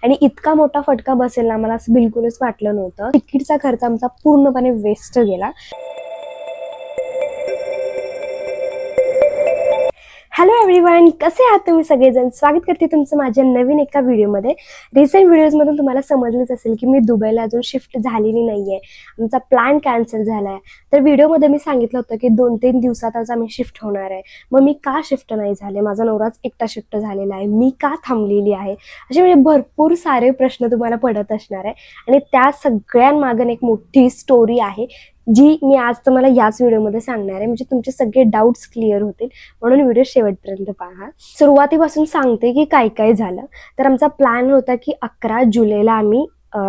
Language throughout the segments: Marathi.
आणि इतका मोठा फटका बसेल ना मला असं बिलकुलच वाटलं नव्हतं. तिकीटचा खर्च आमचा पूर्णपणे वेस्ट गेला. हॅलो एव्हरीवन, कसे आहात तुम्ही सगळेजण? स्वागत करते तुमचं माझ्या नवीन एका व्हिडिओमध्ये. रिसेंट व्हिडिओजमधून तुम्हाला समजलंच असेल की मी दुबईला अजून शिफ्ट झालेली नाहीये. आमचा प्लॅन कॅन्सल झालाय. तर व्हिडिओमध्ये मी सांगितलं होतं की 2-3 दिवसातच आम्ही शिफ्ट होणार आहे. मग मी का शिफ्ट नाही झाले? माझा नवराच एकटा शिफ्ट झालेला आहे. मी का थांबलेली आहे? असे म्हणजे भरपूर सारे प्रश्न तुम्हाला पडत असणार आहे आणि त्या सगळ्यांमागून एक मोठी स्टोरी आहे जी मी आज तुम्हाला याच व्हिडिओमध्ये सांगणार आहे. म्हणजे तुमचे सगळे डाऊट्स क्लिअर होतील, म्हणून व्हिडिओ शेवटपर्यंत पहा. सुरुवातीपासून सांगते की काय काय झालं. तर आमचा प्लॅन होता की 11 जुलैला आम्ही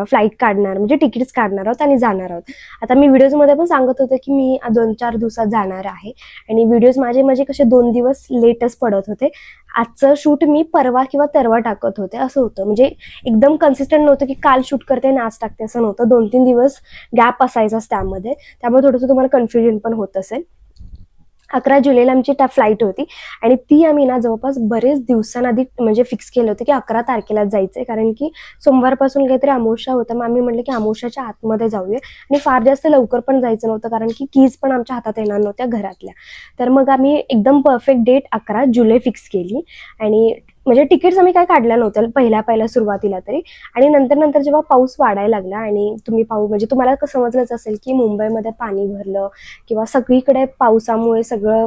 फ्लाईट काढणार, म्हणजे तिकीट्स काढणार आहोत आणि जाणार आहोत. आता मी व्हिडिओजमध्ये पण सांगत होते की मी 2-4 दिवसात जाणार आहे आणि व्हिडिओज माझे म्हणजे कसे 2 दिवस लेटच पडत होते. आजचं शूट मी परवा किंवा तरवा टाकत होते असं होतं. म्हणजे एकदम कन्सिस्टंट नव्हतं की काल शूट करते आणि आज टाकते असं नव्हतं. 2-3 दिवस गॅप असायचाच त्यामध्ये. त्यामुळे थोडंसं तुम्हाला कन्फ्युजन पण होत असेल. 11 जुलैला आमची फ्लाईट होती आणि ती आम्ही ना जवळपास बरेच दिवसांआधी म्हणजे फिक्स केलं होतं की 11 तारखेला जायचंय, कारण की सोमवारपासून काहीतरी अमावस्या होतं. मग आम्ही म्हटलं की अमावस्याच्या आतमध्ये जाऊया आणि फार जास्त लवकर पण जायचं नव्हतं, कारण की कीज पण आमच्या हातात येणार नव्हत्या घरातल्या. तर मग आम्ही एकदम परफेक्ट डेट 11 जुलै फिक्स केली आणि म्हणजे तिकीट्स आम्ही काय काढल्या नव्हत्या पहिल्या सुरुवातीला तरी. आणि नंतर जेव्हा पाऊस वाढायला लागला आणि म्हणजे तुम्हाला समजलंच असेल की मुंबईमध्ये पाणी भरलं किंवा सगळीकडे पावसामुळे सगळं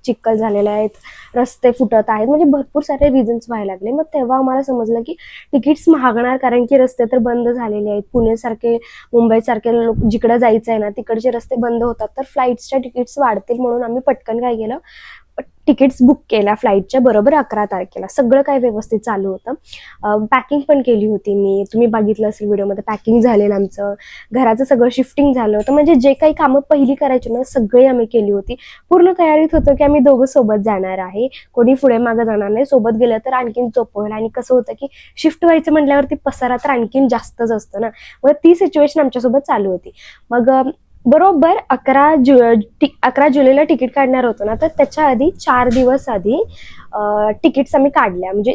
चिखल झालेलं आहे, रस्ते फुटत आहेत, म्हणजे भरपूर सारे रिझन्स व्हायला लागले. मग तेव्हा आम्हाला समजलं की तिकीट्स महागणार, कारण की रस्ते तर बंद झालेले आहेत. पुणेसारखे मुंबईसारखे लोक जिकडे जायचं आहे ना तिकडचे रस्ते बंद होतात, तर फ्लाईट्सच्या तिकीट्स वाढतील. म्हणून आम्ही पटकन काय केलं, तिकीट्स बुक केल्या फ्लाईटच्या बरोबर 11 तारखेला. सगळं काय व्यवस्थित चालू होतं. पॅकिंग पण केली होती मी, तुम्ही बघितलं असेल व्हिडिओमध्ये. पॅकिंग झालेलं आमचं, घराचं सगळं शिफ्टिंग झालं होतं. म्हणजे जे काही कामं पहिली करायची ना सगळी आम्ही केली होती. पूर्ण तयारीत होतं की आम्ही दोघं सोबत जाणार आहे, कोणी पुढे मागं जाणार नाही. सोबत गेलं तर आणखीन सोपं होईल. आणि कसं होतं की शिफ्ट व्हायचं म्हटल्यावरती पसारा तर आणखीन जास्तच असतं ना. मग ती सिच्युएशन आमच्यासोबत चालू होती. मग बरोबर 11 जुलैला तिकीट काढणार होतो ना, तर त्याच्या आधी 4 दिवस आधी तिकीट्स आम्ही काढल्या. म्हणजे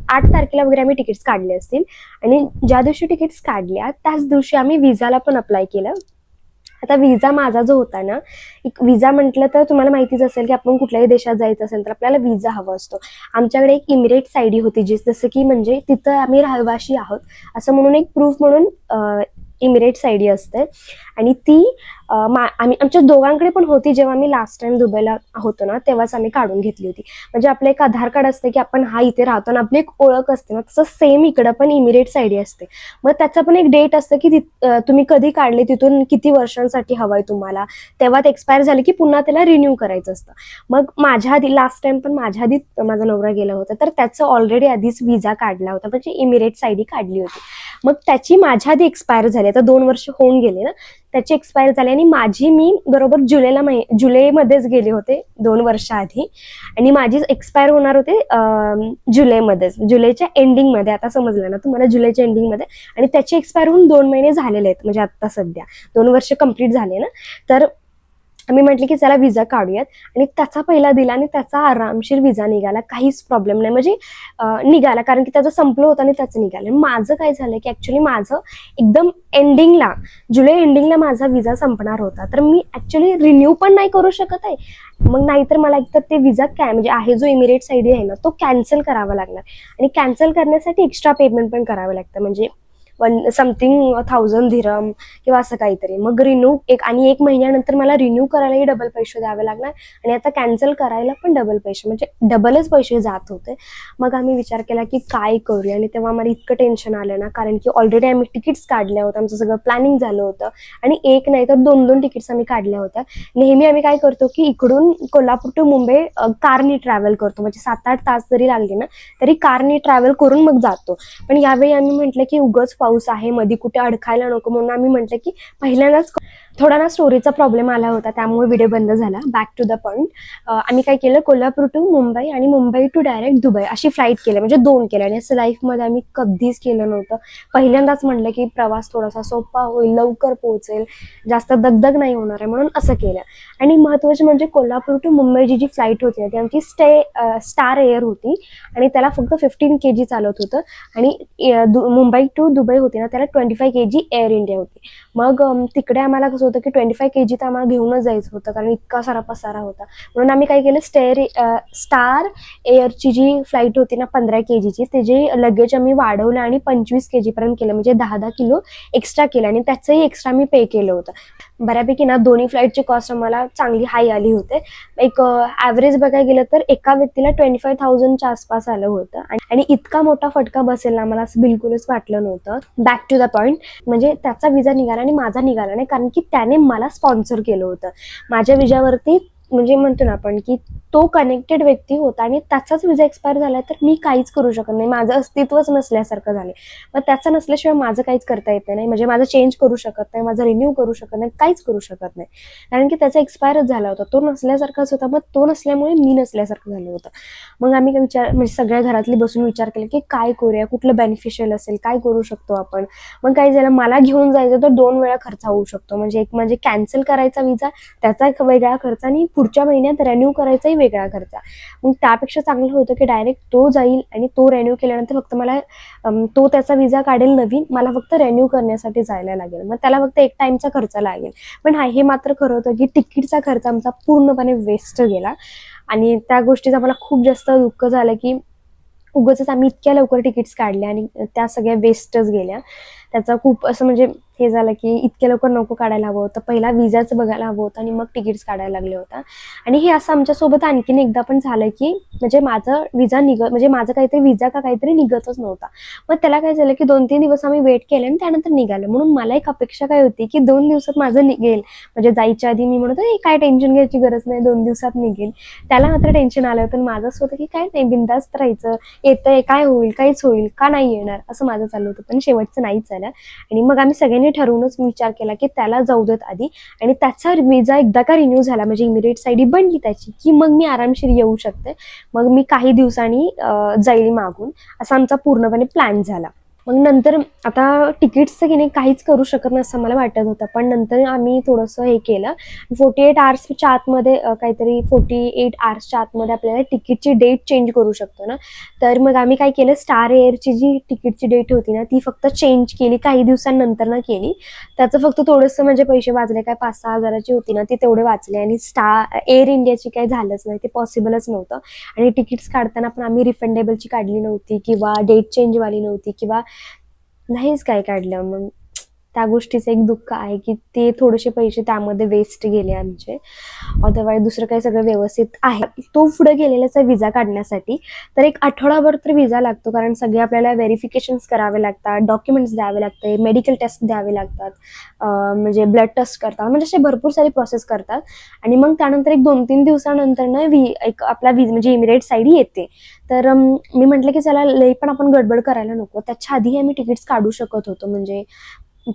8 तारखेला वगैरे आम्ही तिकीट्स काढले असतील. आणि ज्या दिवशी तिकीट्स काढल्या त्याच दिवशी आम्ही विजाला पण अप्लाय केलं. आता विजा माझा जो होता ना, एक विजा म्हटलं तर तुम्हाला माहितीच असेल की आपण कुठल्याही देशात जायचं असेल तर आपल्याला विजा हवा असतो. आमच्याकडे एक इमिरेट्स आयडी होती, जसं की म्हणजे तिथं आम्ही रहिवाशी आहोत असं म्हणून एक प्रूफ म्हणून इमिरेट्स आयडी असते. आणि ती आमच्या दोघांकडे पण होती. जेव्हा आम्ही लास्ट टाइम दुबईला होतो ना तेव्हाच आम्ही काढून घेतली होती. म्हणजे आपलं एक आधार कार्ड असते की आपण हा इथे राहतो ना, आपली एक ओळख असते ना, तसं सेम इकडं पण इमिरेट्स आयडी असते. मग त्याचं पण एक डेट असतं की तुम्ही कधी काढले, तिथून किती वर्षांसाठी हवंय तुम्हाला, तेव्हा ते एक्सपायर झाले की पुन्हा त्याला रिन्यू करायचं असतं. मग माझ्या आधी लास्ट टाइम पण माझ्या आधी माझा नवरा गेला होता, तर त्याचं ऑलरेडी आधीच विजा काढला होता, म्हणजे इमिरेट्स आयडी काढली होती. मग त्याची माझ्या आधी एक्सपायर झाली. आता 2 वर्ष होऊन गेले ना, त्याची एक्सपायर झाली. आणि मी बरोबर जुलैमध्येच गेले होते 2 वर्ष आधी, आणि माझी एक्सपायर होणार होते जुलैच्या एंडिंगमध्ये. आता समजलं ना तुम्हाला, जुलैच्या एंडिंगमध्ये. आणि त्याची एक्सपायर होऊन 2 महिने झालेले आहेत, म्हणजे आता सध्या 2 वर्ष कंप्लीट झाले ना. तर आम्ही म्हटलं की चला विजा काढूयात. आणि त्याचा पहिला दिला आणि त्याचा आरामशीर विजा निघाला, काहीच प्रॉब्लेम नाही. म्हणजे निघाला, कारण की त्याचं संपलं होतं आणि त्याचं निघालं. माझं काय झालं की ऍक्च्युली माझं एकदम एंडिंगला, जुलै एंडिंगला माझा विजा संपणार होता. तर मी ऍक्च्युली रिन्यू पण नाही करू शकत आहे. मग नाहीतर मला एकतर ते विजा म्हणजे आहे जो इमिरेट्स आयडी आहे ना तो कॅन्सल करावा लागणार. आणि कॅन्सल करण्यासाठी एक्स्ट्रा पेमेंट पण करावं लागतं, म्हणजे समथिंग 1000 दिरहम किंवा असं काहीतरी. मग रिन्यू आणि 1 महिन्यानंतर मला रिन्यू करायलाही डबल पैसे द्यावे लागणार आणि आता कॅन्सल करायला पण डबल पैसे, म्हणजे डबलच पैसे जात होते. मग आम्ही विचार केला की काय करूया. आणि तेव्हा मला इतकं टेन्शन आलं ना, कारण की ऑलरेडी आम्ही तिकीट्स काढल्या होत्या, आमचं सगळं प्लॅनिंग झालं होतं. आणि एक नाही तर 2-2 तिकीट्स आम्ही काढल्या होत्या. नेहमी आम्ही काय करतो की इकडून कोल्हापूर टू मुंबई कारनी ट्रॅव्हल करतो, म्हणजे 7-8 तास जरी लागले ना तरी कारनी ट्रॅव्हल करून मग जातो. पण यावेळी आम्ही म्हटलं की उगाच पाऊस आहे, मध्ये कुठे अडकायला नको, म्हणून आम्ही म्हटलं की पहिल्यांदाच थोडा ना स्टोरीचा प्रॉब्लेम आला होता, त्यामुळे व्हिडिओ बंद झाला. Back to the point. आम्ही काय केलं, कोल्हापूर टू मुंबई आणि मुंबई टू डायरेक्ट दुबई अशी फ्लाईट केली, म्हणजे 2 केल्या. आणि असं लाईफमध्ये आम्ही कधीच केलं नव्हतं. पहिल्यांदाच म्हणलं की प्रवास थोडासा सोपा होईल, लवकर पोहोचेल, जास्त दगदग नाही होणार आहे, म्हणून असं केलं. आणि महत्त्वाचं म्हणजे कोल्हापूर टू मुंबईची जी फ्लाईट होती ती आमची स्टार एअर होती आणि त्याला फक्त 15 kg चालत होतं. आणि मुंबई टू दुबई होती ना, त्याला 25 kg एअर इंडिया होती. मग तिकडे आम्हाला कसं होतं की 25 kg तर आम्हाला घेऊनच जायचं होतं, कारण इतका सारा पसारा होता. म्हणून आम्ही काय केलं, स्टार एअरची जी फ्लाईट होती ना 15 kgची, त्याची लगेज आम्ही वाढवलं आणि 25 kg पर्यंत केलं, म्हणजे 10-10 किलो एक्स्ट्रा केलं. आणि त्याचंही एक्स्ट्रा मी पे केलं होतं. बऱ्यापैकी ना दोन्ही फ्लाईटची कॉस्ट आम्हाला चांगली हाय आली होते. एक ॲव्हरेज बघायला गेलं तर एका व्यक्तीला 25,000च्या आसपास आलं होतं. आणि इतका मोठा फटका बसेल ना मला असं बिलकुलच वाटलं नव्हतं. बॅक टू द पॉईंट, म्हणजे त्याचा विजा निघाला आणि माझा निघाला नाही, कारण की त्याने मला स्पॉन्सर केलं होतं. माझ्या विजावरती म्हणजे म्हणतो ना आपण की तो कनेक्टेड व्यक्ती होता आणि त्याचाच विजा एक्सपायर झाला तर मी काहीच करू शकत नाही, माझं अस्तित्वच नसल्यासारखं झाले. मग त्याचा नसल्याशिवाय माझं काहीच करता येत नाही, म्हणजे माझं चेंज करू शकत नाही, माझं रिन्यू करू शकत नाही, काहीच करू शकत नाही, कारण की त्याचा एक्सपायरच झाला होता. तो नसल्यासारखाच होता, मग तो नसल्यामुळे मी नसल्यासारखं झालं होतं. मग आम्ही काय म्हणजे सगळ्या घरातली बसून विचार केला की काय करूया, कुठलं बेनिफिशियल असेल, काय करू शकतो आपण. मग काय झालं, मला घेऊन जायचं तर 2 वेळा खर्च होऊ शकतो, म्हणजे एक म्हणजे कॅन्सल करायचा विजा, त्याचा एक वेगळा खर्च, आणि पुढच्या महिन्यात रेन्यू करायचाही वेगळा खर्च. मग त्यापेक्षा चांगलं होतं की डायरेक्ट तो जाईल आणि तो रेन्यू केल्यानंतर फक्त मला तो त्याचा विजा काढेल नवीन, मला फक्त रेन्यू करण्यासाठी जायला लागेल, मग त्याला फक्त एक टाइमचा खर्च लागेल. पण हे मात्र खरं होतं की तिकीटचा खर्च आमचा पूर्णपणे वेस्ट गेला. आणि त्या गोष्टीचा मला खूप जास्त दुःख झालं की उगाचच आम्ही इतक्या लवकर तिकीट्स काढल्या आणि त्या सगळ्या वेस्टच गेल्या. त्याचा खूप असं म्हणजे हे झालं की इतक्या लवकर नको काढायला हवं होतं, पहिला विजाचं बघायला हवं होतं आणि मग तिकीट्स काढायला लागले होता. आणि हे असं आमच्यासोबत आणखीन एकदा पण झालं की म्हणजे माझं विजा म्हणजे माझं काहीतरी विजा का काहीतरी निघतच नव्हता. मग त्याला काय झालं की 2-3 दिवस आम्ही वेट केले आणि त्यानंतर निघालं. म्हणून मला एक अपेक्षा काय होती की 2 दिवसात माझं निघेल, म्हणजे जायच्या आधी मी म्हणत काय टेन्शन घ्यायची गरज नाही, 2 दिवसात निघेल. त्याला मात्र टेन्शन आलं होतं. माझं असं होतं की काय नाही, बिंदास्त राहायचं, येतंय काय होईल, काहीच होईल का नाही येणार, असं माझं चालू होतं. पण शेवटचं नाहीच झालं. आणि मग आम्ही सगळ्यांनी ठरवूनच विचार केला की त्याला जाऊ देत आधी, आणि त्याचा विजा एकदा का रिन्यू झाला, म्हणजे इमिरेट्स आयडी बनली त्याची, की मग मी आरामशीर येऊ शकते. मग मी काही दिवसांनी जाईल मागून, असा आमचा पूर्णपणे प्लॅन झाला. मग नंतर आता तिकीट्सचं की नाही काहीच करू शकत नाही असं मला वाटत होतं, पण नंतर आम्ही थोडंसं हे केलं. 48 आवर्सच्या आतमध्ये काहीतरी 48 आवर्सच्या आतमध्ये आपल्याला तिकीटची डेट चेंज करू शकतो ना. तर मग आम्ही काय केलं, स्टार एअरची जी तिकीटची डेट होती ना ती फक्त चेंज केली, काही दिवसांनंतर ना केली. त्याचं फक्त थोडंसं म्हणजे पैसे वाचले, काय 5-6 हजाराची होती ना ती तेवढे वाचले. आणि एअर इंडियाची काही झालंच नाही, ते पॉसिबलच नव्हतं. आणि तिकीट्स काढताना पण आम्ही रिफंडेबलची काढली नव्हती, किंवा डेट चेंजवाली नव्हती, किंवा नाहीच काय काढलं. मग त्या गोष्टीचं एक दुःख आहे की ते थोडेसे पैसे त्यामध्ये वेस्ट गेले आमचे. अदरवाईज दुसरं काही सगळं व्यवस्थित आहे. तो पुढे गेलेलाचा विजा काढण्यासाठी तर एक आठवडाभर तर विजा लागतो, कारण सगळे आपल्याला व्हेरिफिकेशन्स करावे लागतात, डॉक्युमेंट्स द्यावे लागते, मेडिकल टेस्ट द्यावे लागतात, म्हणजे ब्लड टेस्ट करतात, म्हणजे असे भरपूर सारी प्रोसेस करतात. आणि मग त्यानंतर एक 2-3 दिवसानंतर ना एक आपला म्हणजे इमिरेट्स आयडी येते. तर मी म्हटलं की चला लई पण आपण गडबड करायला नको, त्याच्या आधी आम्ही तिकीट्स काढू शकत होतो, म्हणजे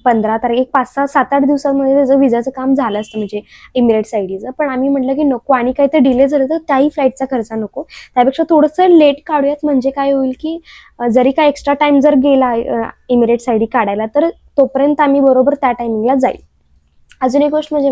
15 तारीख, एक 5-6-7-8 दिवसांमध्ये त्याचं विजाचं काम झालं असतं, म्हणजे इमिरेट्स आयडीचं. पण आम्ही म्हटलं की नको, आणि काहीतरी डिले झालं तर त्याही फ्लाईटचा खर्च नको, त्यापेक्षा थोडंसं लेट काढूयात, म्हणजे काय होईल की जरी काय एक्स्ट्रा टाइम जर गेला इमिरेट्स आयडी काढायला तर तोपर्यंत आम्ही बरोबर त्या टायमिंगला जाईल. अजून एक गोष्ट म्हणजे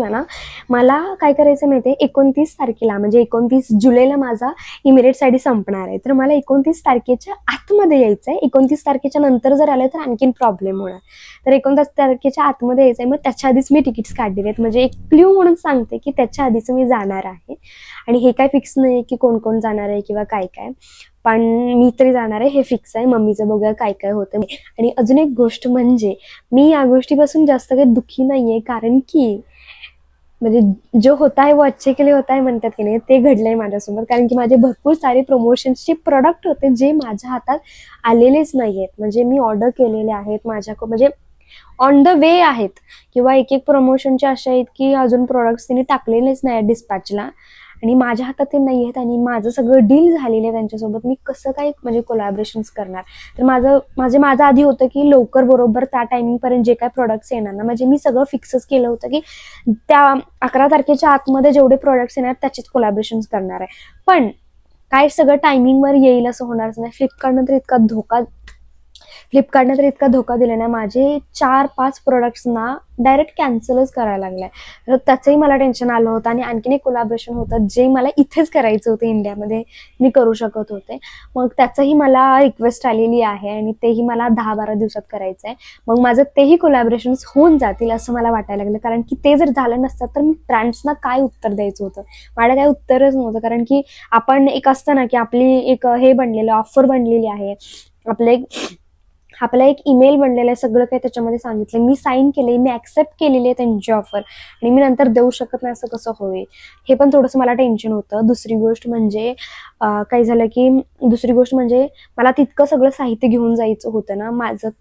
मला काय करायचं माहितीये, 29 तारखेला म्हणजे 29 जुलैला माझा इमिरेट्स आयडी संपणार आहे. तर मला 29 तारखेच्या आतमध्ये यायचं आहे. 29 तारखेच्या नंतर जर आलं तर आणखीन प्रॉब्लेम होणार. तर 29 तारखेच्या आतमध्ये यायचं आहे. मग त्याच्या आधीच मी तिकीट्स काढलेले आहेत, म्हणजे एक क्ल्यू म्हणून सांगते की त्याच्या आधीच मी जाणार आहे. आणि हे काय फिक्स नाही की कोण कोण जाणार आहे किंवा काय काय, पण मी तरी जाणार आहे हे फिक्स आहे. मम्मीचं बघूया काय काय होतं. आणि अजून एक गोष्ट म्हणजे मी या गोष्टीपासून जास्त काही दुःखी नाहीये, कारण की म्हणजे जो होता है वो अच्छे के लिए होता है म्हणतात की नाही, ते घडलंय माझ्यासमोर. कारण की माझे भरपूर सारे प्रमोशन्सचे प्रोडक्ट होते जे माझ्या हातात आलेलेच नाहीयेत, म्हणजे मी ऑर्डर केलेले आहेत, माझ्याकडे म्हणजे ऑन द वे आहेत, किंवा एक प्रमोशनचे असे आहेत की अजून प्रोडक्ट्स त्यांनी टाकलेलेच नाही डिस्पॅचला. आणि माझ्या हातात ते नाही आहेत आणि माझं सगळं डील झालेलं आहे त्यांच्यासोबत, मी कसं काय म्हणजे कोलॅबरेशन्स करणार. तर माझं आधी होतं की लवकर बरोबर त्या टायमिंगपर्यंत जे काय प्रोडक्ट्स येणार ना, म्हणजे मी सगळं फिक्सच केलं होतं की त्या 11 तारखेच्या आतमध्ये जेवढे प्रोडक्ट्स येणार त्याचेच कोलॅबरेशन्स करणार आहे. पण काय सगळं टायमिंगवर येईल असं होणारच नाही. फ्लिपकार्टनं तर इतका धोका दिला ना, माझे 4-5 प्रोडक्ट्सना डायरेक्ट कॅन्सलच करायला लागलाय. तर त्याचंही मला टेन्शन आलं होतं आणि आणखीन एक कोलॅबरेशन होतं जे मला इथेच करायचं होतं, इंडियामध्ये मी करू शकत होते. मग त्याचंही मला रिक्वेस्ट आलेली आहे आणि तेही मला 10-12 दिवसात करायचं आहे. मग माझं तेही कोलॅबरेशन्स होऊन जातील असं मला वाटायला लागलं, कारण की ते जर झालं नसतं तर मी ब्रँड्सना काय उत्तर द्यायचं होतं. माझ्याकडे काय उत्तरच नव्हतं, कारण की आपण एक असतं ना की आपली एक हे बनलेलं ऑफर बनलेली आहे, आपला एक ईमेल बनलेला आहे, सगळं काही त्याच्यामध्ये सांगितलं, मी साईन केले, मी ऍक्सेप्ट केलेली आहे त्यांची ऑफर आणि मी नंतर देऊ शकत नाही असं कसं होईल, हे पण थोडंसं मला टेन्शन होतं. दुसरी गोष्ट म्हणजे मला तितकं सगळं साहित्य घेऊन जायचं होतं ना.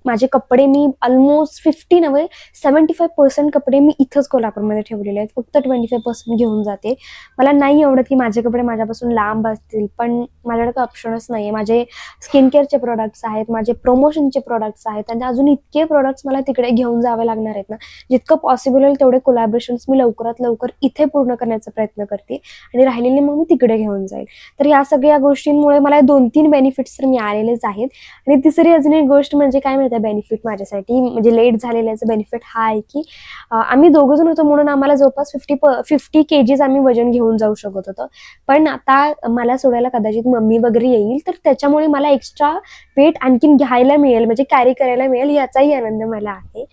माझे कपडे मी ऑलमोस्ट 75% कपडे मी इथंच कोल्हापूरमध्ये ठेवलेले आहेत, फक्त 25% घेऊन जाते. मला नाही आवडत की माझे कपडे माझ्यापासून लांब असतील, पण माझ्याकडे काही ऑप्शनच नाही आहे. माझे स्किन केअरचे प्रोडक्ट्स आहेत, माझे प्रमोशनचे प्रोडक्ट्स आहेत आणि अजून इतके प्रोडक्ट्स मला तिकडे घेऊन जावे लागणार आहेत ना. जितकं पॉसिबल होईल तेवढे कोलॅबरेशन्स मी लवकरात लवकर इथे पूर्ण करण्याचा प्रयत्न करते आणि राहिलेले मग मी तिकडे घेऊन जाईल. तर या सगळ्या गोष्टींमुळे मला 2-3 बेनिफिट्स तर मिळालेलेच आहेत. आणि तिसरी अजून एक गोष्ट म्हणजे काय माहिती आहे बेनिफिट माझ्यासाठी, म्हणजे लेट झालेल्याचं बेनिफिट हा आहे की आम्ही दोघं जण होतो म्हणून आम्हाला जवळपास 50 kgs आम्ही वजन घेऊन जाऊ शकत होतो. पण आता मला सोडायला कदाचित मम्मी वगैरे येईल, तर त्याच्यामुळे मला एक्स्ट्रा वेट आणखीन घ्यायला मिळेल, म्हणजे कॅरी करायला मिळेल, याचाही आनंद मला आहे.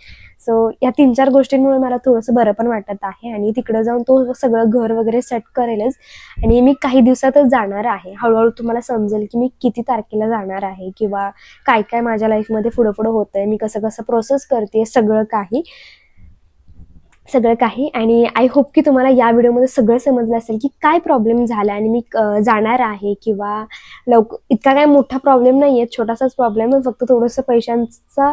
सो या 3-4 गोष्टींमुळे मला थोडंसं बरं पण वाटत आहे आणि तिकडं जाऊन तो सगळं घर वगैरे सेट करेलच. आणि मी काही दिवसातच जाणार आहे. हळूहळू तुम्हाला समजेल की मी किती तारखेला जाणार आहे किंवा काय काय माझ्या लाईफमध्ये पुढं पुढं होतंय, मी कसं कसं प्रोसेस करते, सगळं काही. आणि आय होप की तुम्हाला या व्हिडिओमध्ये सगळं समजलं असेल की काय प्रॉब्लेम झाला आणि मी जाणार आहे किंवा इतका काय मोठा प्रॉब्लेम नाही आहे, छोटासाच प्रॉब्लेम आहे, फक्त थोडंसं पैशांचा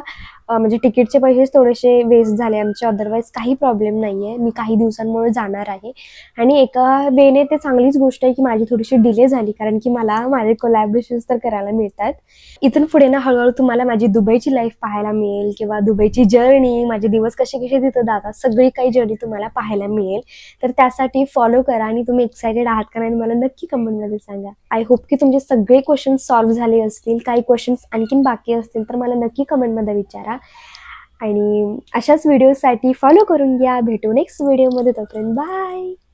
म्हणजे तिकीटचे पैसेच थोडेसे वेस्ट झाले आमचे, अदरवाईज काही प्रॉब्लेम नाही आहे. मी काही दिवसांमुळे जाणार आहे आणि एका वेने ते चांगलीच गोष्ट आहे की माझी थोडीशी डिले झाली, कारण की मला माझे कोलॅबरेशन्स तर करायला मिळतात. इथून पुढे ना हळूहळू तुम्हाला माझी दुबईची लाईफ पाहायला मिळेल किंवा दुबईची जर्नी, माझे दिवस कसे कसे तिथं जातात, सगळी काही जर्नी तुम्हाला पाहायला मिळेल. तर त्यासाठी फॉलो करा आणि तुम्ही एक्सायटेड आहात का नाही मला नक्की कमेंटमध्ये सांगा. आय होप की तुमचे सगळे क्वेश्चन्स सॉल्व्ह झाले असतील. काही क्वेश्चन्स आणखीन बाकी असतील तर मला नक्की कमेंटमध्ये विचारा आणि अशाच व्हिडिओसाठी फॉलो करून घ्या. भेटू नेक्स्ट व्हिडिओमध्ये, तोपर्यंत बाय.